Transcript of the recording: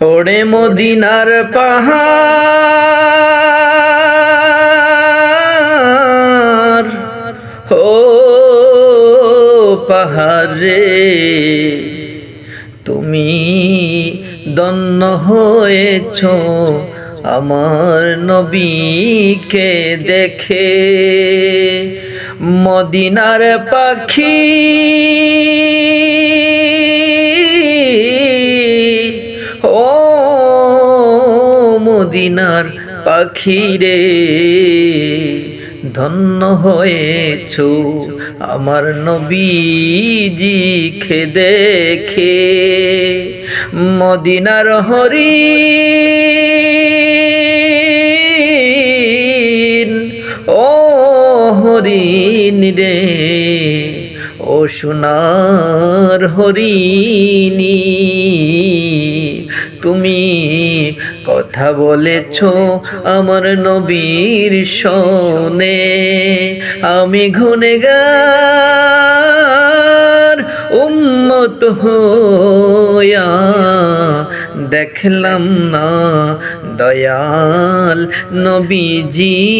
ওরে মদিনার পাহাড়, ও পাহাড় রে, তুমি ধন্য হয়েছ আমার নবীকে দেখে। মদিনার পাখি ও মদিনার পাখি রে, ধন্য হয়েছ আমার নবীজিকে দেখে। মদিনার হরিণ, ও হরিণ রে, ও সোনার হরিণী, তুমি কথা বলেছ আমার নবীর শোনে। আমি গুনেগার উম্মত হইয়া দেখলাম না দয়াল নবীজিকে।